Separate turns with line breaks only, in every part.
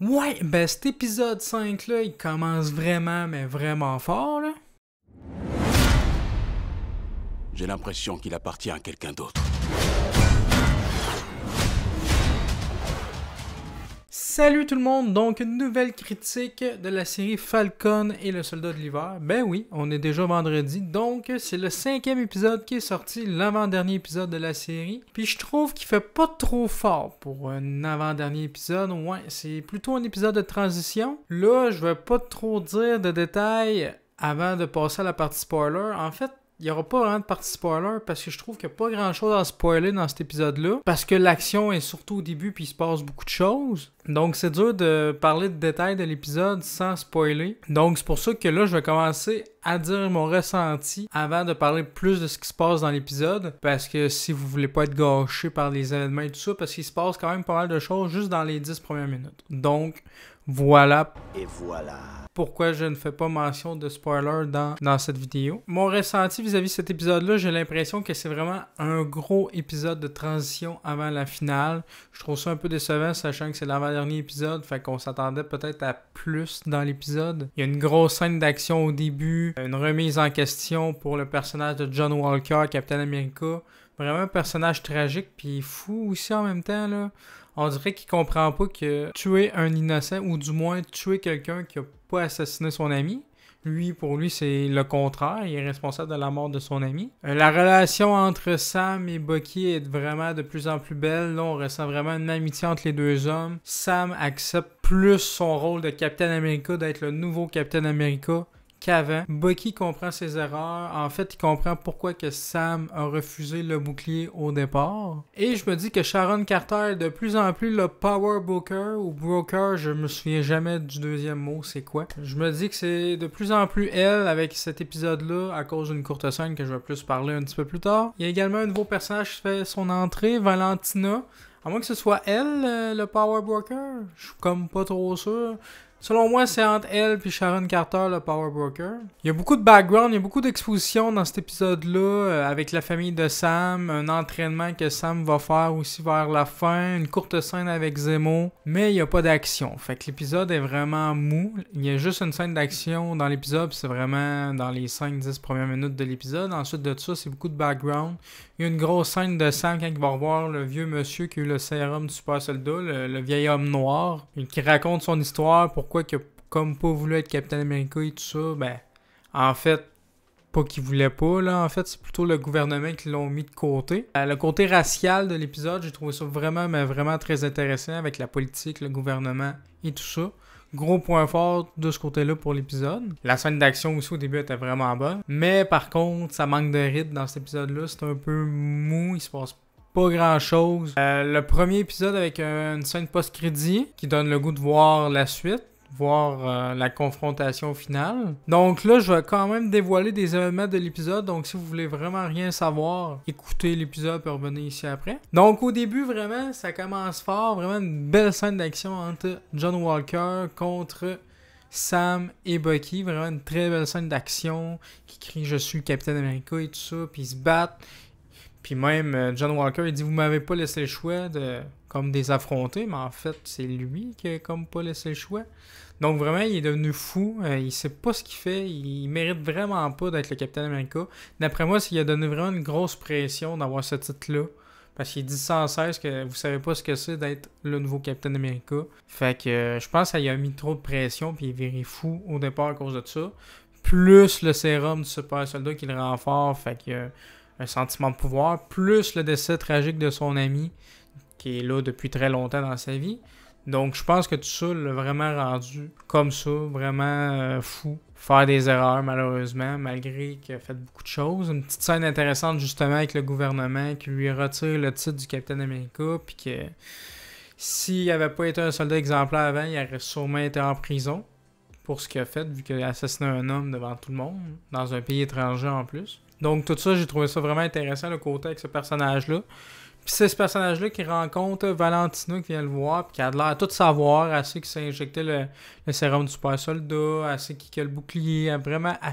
Ouais, ben cet épisode 5 là, il commence vraiment, mais vraiment fort là.
J'ai l'impression qu'il appartient à quelqu'un d'autre.
Salut tout le monde, donc une nouvelle critique de la série Falcon et le Soldat de l'Hiver. Ben oui, on est déjà vendredi, donc c'est le 5e épisode qui est sorti, l'avant-dernier épisode de la série. Puis je trouve qu'il fait pas trop fort pour un avant-dernier épisode, ouais, c'est plutôt un épisode de transition. Là, je vais pas trop dire de détails avant de passer à la partie spoiler. En fait, il n'y aura pas vraiment de partie spoiler parce que je trouve qu'il n'y a pas grand chose à spoiler dans cet épisode-là. Parce que l'action est surtout au début puis il se passe beaucoup de choses. Donc c'est dur de parler de détails de l'épisode sans spoiler. Donc c'est pour ça que là je vais commencer à dire mon ressenti avant de parler plus de ce qui se passe dans l'épisode. Parce que si vous voulez pas être gâché par les événements et tout ça, parce qu'il se passe quand même pas mal de choses juste dans les 10 premières minutes. Donc voilà.
Et voilà.
Pourquoi je ne fais pas mention de spoiler dans cette vidéo. Mon ressenti vis-à-vis de cet épisode-là, j'ai l'impression que c'est vraiment un gros épisode de transition avant la finale. Je trouve ça un peu décevant, sachant que c'est l'avant-dernier épisode, fait qu'on s'attendait peut-être à plus dans l'épisode. Il y a une grosse scène d'action au début, une remise en question pour le personnage de John Walker, Captain America. Vraiment un personnage tragique puis fou aussi en même temps, là. On dirait qu'il comprend pas que tuer un innocent, ou du moins tuer quelqu'un qui a pas assassiné son ami, pour lui, c'est le contraire. Il est responsable de la mort de son ami. La relation entre Sam et Bucky est vraiment de plus en plus belle. Là, on ressent vraiment une amitié entre les deux hommes. Sam accepte plus son rôle de Captain America, d'être le nouveau Captain America qu'avant. Bucky comprend ses erreurs. En fait, il comprend pourquoi que Sam a refusé le bouclier au départ. Et je me dis que Sharon Carter est de plus en plus le power broker ou broker, je me souviens jamais du deuxième mot, c'est quoi. Je me dis que c'est de plus en plus elle avec cet épisode-là à cause d'une courte scène que je vais plus parler un petit peu plus tard. Il y a également un nouveau personnage qui fait son entrée, Valentina. À moins que ce soit elle, le power broker. Je suis comme pas trop sûr. Selon moi, c'est entre elle et Sharon Carter, le Power Broker. Il y a beaucoup de background, il y a beaucoup d'exposition dans cet épisode-là, avec la famille de Sam, un entraînement que Sam va faire aussi vers la fin, une courte scène avec Zemo, mais il n'y a pas d'action. Fait que l'épisode est vraiment mou. Il y a juste une scène d'action dans l'épisode, c'est vraiment dans les 5-10 premières minutes de l'épisode. Ensuite de ça, c'est beaucoup de background. Il y a une grosse scène de Sam quand il va revoir le vieux monsieur qui a eu le sérum du super soldat, le vieil homme noir, et qui raconte son histoire, pourquoi qu'il a comme pas voulu être Captain America et tout ça. Ben, en fait, pas qu'il voulait pas, là. En fait, c'est plutôt le gouvernement qui l'ont mis de côté. Le côté racial de l'épisode, j'ai trouvé ça vraiment, mais vraiment très intéressant avec la politique, le gouvernement et tout ça. Gros point fort de ce côté-là pour l'épisode. La scène d'action aussi au début était vraiment bonne. Mais par contre, ça manque de rythme dans cet épisode-là. C'est un peu mou, il se passe pas grand-chose. Le premier épisode avec une scène post-crédit qui donne le goût de voir la suite. Voir la confrontation finale. Donc là, je vais quand même dévoiler des éléments de l'épisode. Donc si vous voulez vraiment rien savoir, écoutez l'épisode et revenez ici après. Donc au début, vraiment, ça commence fort. Vraiment une belle scène d'action entre John Walker contre Sam et Bucky. Vraiment une très belle scène d'action qui crie « Je suis Captain America » et tout ça. Puis ils se battent. Puis même John Walker, il dit « Vous m'avez pas laissé le choix de comme des affronter », mais en fait, c'est lui qui a comme pas laissé le choix. Donc vraiment, il est devenu fou. Il sait pas ce qu'il fait. Il mérite vraiment pas d'être le Captain America. D'après moi, il a donné vraiment une grosse pression d'avoir ce titre-là. Parce qu'il dit sans cesse que vous savez pas ce que c'est d'être le nouveau Captain America. Fait que je pense qu'il a mis trop de pression puis il virait fou au départ à cause de ça. Plus le sérum du super soldat qui le rend fort. Fait qu'il y a un sentiment de pouvoir. Plus le décès tragique de son ami qui est là depuis très longtemps dans sa vie. Donc, je pense que tout ça l'a vraiment rendu comme ça, vraiment fou. Faire des erreurs, malheureusement, malgré qu'il a fait beaucoup de choses. Une petite scène intéressante, justement, avec le gouvernement qui lui retire le titre du Captain America, puis que s'il n'avait pas été un soldat exemplaire avant, il aurait sûrement été en prison pour ce qu'il a fait, vu qu'il a assassiné un homme devant tout le monde, dans un pays étranger en plus. Donc, tout ça, j'ai trouvé ça vraiment intéressant, le côté avec ce personnage-là. Puis c'est ce personnage-là qui rencontre Valentina qui vient le voir, puis qui a l'air à tout savoir, à ceux qui s'est injecté le sérum du super soldat, à ceux qui a le bouclier,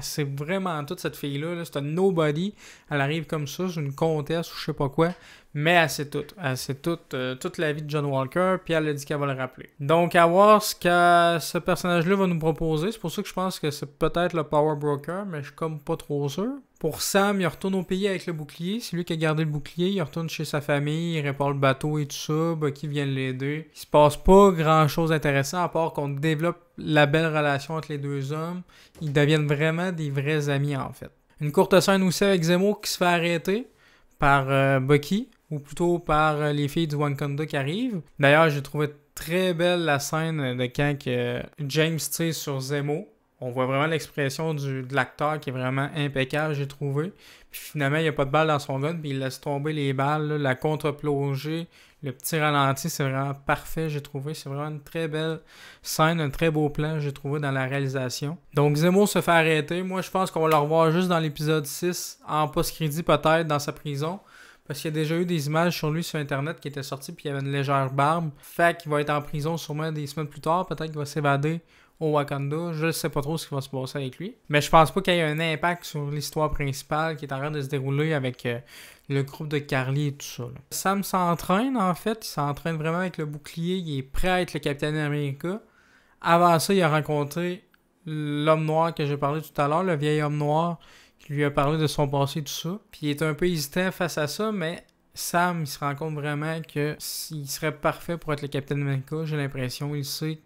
c'est vraiment toute cette fille-là. Là, c'est un nobody. Elle arrive comme ça, c'est une comtesse ou je sais pas quoi. Mais elle sait tout. Elle sait toute la vie de John Walker, puis elle a dit qu'elle va le rappeler. Donc, à voir ce que ce personnage-là va nous proposer. C'est pour ça que je pense que c'est peut-être le Power Broker, mais je suis comme pas trop sûr. Pour Sam, il retourne au pays avec le bouclier. C'est lui qui a gardé le bouclier. Il retourne chez sa famille, il répare le bateau et tout ça. Bucky vient l'aider. Il se passe pas grand-chose d'intéressant, à part qu'on développe la belle relation entre les deux hommes. Ils deviennent vraiment des vrais amis, en fait. Une courte scène aussi avec Zemo qui se fait arrêter par Bucky, ou plutôt par les filles du Wakanda qui arrivent. D'ailleurs, j'ai trouvé très belle la scène de quand que James tire sur Zemo. On voit vraiment l'expression de l'acteur qui est vraiment impeccable, j'ai trouvé. Puis finalement, il n'y a pas de balle dans son gun, puis il laisse tomber les balles, là, la contre-plongée, le petit ralenti, c'est vraiment parfait, j'ai trouvé. C'est vraiment une très belle scène, un très beau plan, j'ai trouvé, dans la réalisation. Donc Zemo se fait arrêter. Moi, je pense qu'on va le revoir juste dans l'épisode 6, en post-crédit peut-être, dans sa prison. Parce qu'il y a déjà eu des images sur lui sur Internet qui étaient sorties, puis il y avait une légère barbe. Fait qu'il va être en prison sûrement des semaines plus tard. Peut-être qu'il va s'évader au Wakanda. Je ne sais pas trop ce qui va se passer avec lui. Mais je pense pas qu'il y ait un impact sur l'histoire principale qui est en train de se dérouler avec le groupe de Carly et tout ça. Là. Sam s'entraîne, en fait. Il s'entraîne vraiment avec le bouclier. Il est prêt à être le Capitaine America. Avant ça, il a rencontré l'homme noir que j'ai parlé tout à l'heure, le vieil homme noir, qui lui a parlé de son passé et tout ça. Puis il est un peu hésitant face à ça, mais Sam, il se rend compte vraiment qu'il serait parfait pour être le Capitaine America, j'ai l'impression. Il sait.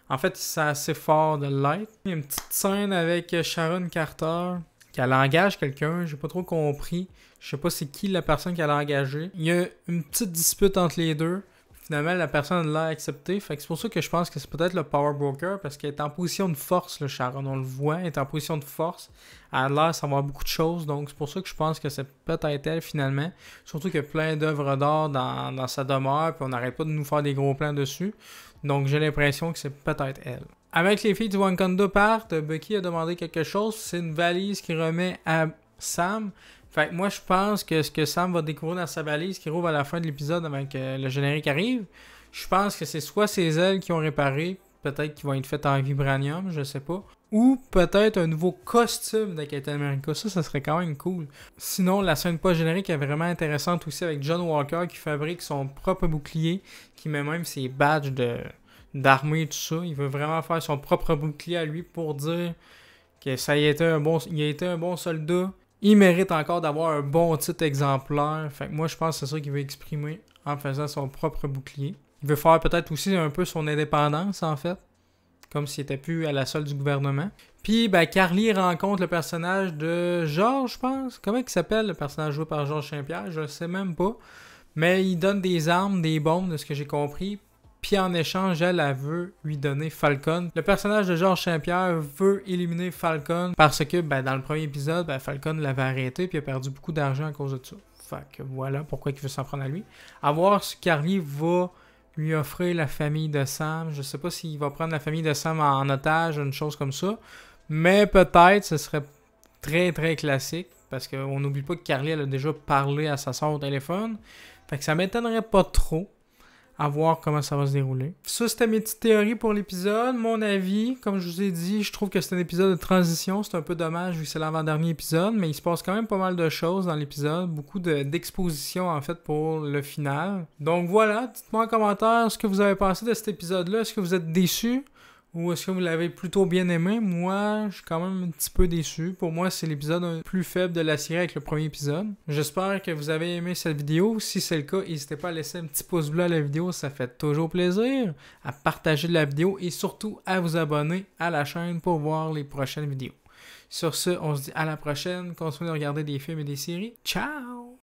En fait, c'est assez fort de l'être. Il y a une petite scène avec Sharon Carter, qu'elle engage quelqu'un, j'ai pas trop compris. Je sais pas c'est qui la personne qu'elle a engagée. Il y a une petite dispute entre les deux. Finalement, la personne l'a accepté. Fait que c'est pour ça que je pense que c'est peut-être le Power Broker, parce qu'elle est en position de force, le Sharon. On le voit, elle est en position de force. Elle a l'air de savoir beaucoup de choses. Donc, c'est pour ça que je pense que c'est peut-être elle, finalement. Surtout qu'il y a plein d'œuvres d'art dans sa demeure, puis on n'arrête pas de nous faire des gros plans dessus. Donc, j'ai l'impression que c'est peut-être elle. Avec les filles du Wakanda partent, Bucky a demandé quelque chose. C'est une valise qu'il remet à Sam. Fait que moi, je pense que ce que Sam va découvrir dans sa valise qui rouvre à la fin de l'épisode avec le générique arrive, je pense que c'est soit ses ailes qui ont réparé, peut-être qu'ils vont être faites en vibranium, je sais pas, ou peut-être un nouveau costume de Captain America. Ça serait quand même cool. Sinon, la scène post-générique est vraiment intéressante aussi avec John Walker qui fabrique son propre bouclier, qui met même ses badges d'armée et tout ça. Il veut vraiment faire son propre bouclier à lui pour dire que ça il a été un bon soldat. Il mérite encore d'avoir un bon titre exemplaire. Fait que moi, je pense que c'est ça qu'il veut exprimer en faisant son propre bouclier. Il veut faire peut-être aussi un peu son indépendance, en fait. Comme s'il était plus à la solde du gouvernement. Puis, Carly rencontre le personnage de Georges, je pense. Comment il s'appelle, le personnage joué par Georges Saint-Pierre? Je ne sais même pas. Mais il donne des armes, des bombes, de ce que j'ai compris. Puis en échange, elle veut lui donner Falcon. Le personnage de Georges Saint-Pierre veut éliminer Falcon parce que dans le premier épisode, Falcon l'avait arrêté puis il a perdu beaucoup d'argent à cause de ça. Fait que voilà pourquoi il veut s'en prendre à lui. À voir si Carly va lui offrir la famille de Sam. Je sais pas s'il va prendre la famille de Sam en otage, une chose comme ça. Mais peut-être ce serait très très classique parce qu'on n'oublie pas que Carly elle a déjà parlé à sa soeur au téléphone. Fait que ça m'étonnerait pas trop. À voir comment ça va se dérouler. Ça, c'était mes petites théories pour l'épisode. Mon avis, comme je vous ai dit, je trouve que c'est un épisode de transition. C'est un peu dommage vu que c'est l'avant-dernier épisode, mais il se passe quand même pas mal de choses dans l'épisode. Beaucoup d'expositions, en fait, pour le final. Donc voilà, dites-moi en commentaire ce que vous avez pensé de cet épisode-là. Est-ce que vous êtes déçus? Ou est-ce que vous l'avez plutôt bien aimé? Moi, je suis quand même un petit peu déçu. Pour moi, c'est l'épisode le plus faible de la série avec le premier épisode. J'espère que vous avez aimé cette vidéo. Si c'est le cas, n'hésitez pas à laisser un petit pouce bleu à la vidéo. Ça fait toujours plaisir. À partager la vidéo et surtout à vous abonner à la chaîne pour voir les prochaines vidéos. Sur ce, on se dit à la prochaine. Continuez de regarder des films et des séries. Ciao!